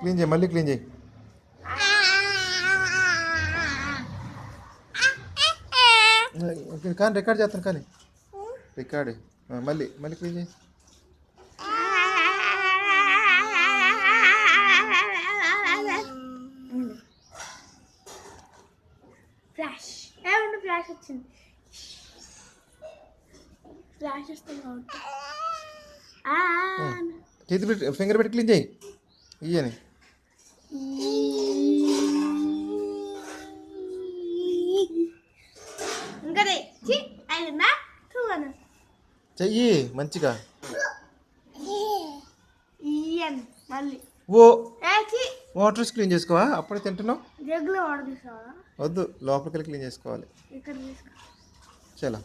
Clean చేయి, మళ్ళీ clean చేయి. కానీ రికార్డ్ చేస్తాను, కానీ రికార్డ్ మళ్ళీ మళ్ళీ క్లీన్ చేయి. ఫ్లాష్ ఏమంటే ఫ్లాష్ వచ్చింది. ఫ్లాష్ వస్తుంది కాబట్టి చేతి పెట్టి ఫింగర్ పెట్టి క్లీన్ చేయి. ఇయ్యని ఇంకా అయిందా చెయ్యి మంచిగా. మళ్ళీ ఓ వాటర్ క్లీన్ చేసుకోవా? అప్పుడే తింటున్నావు. జగ్గులో వాటర్ తీసుకోవాలా? వద్దు, లోపలికి వెళ్ళి క్లీన్ చేసుకోవాలి. ఇక్కడ తీసుకో. చలో.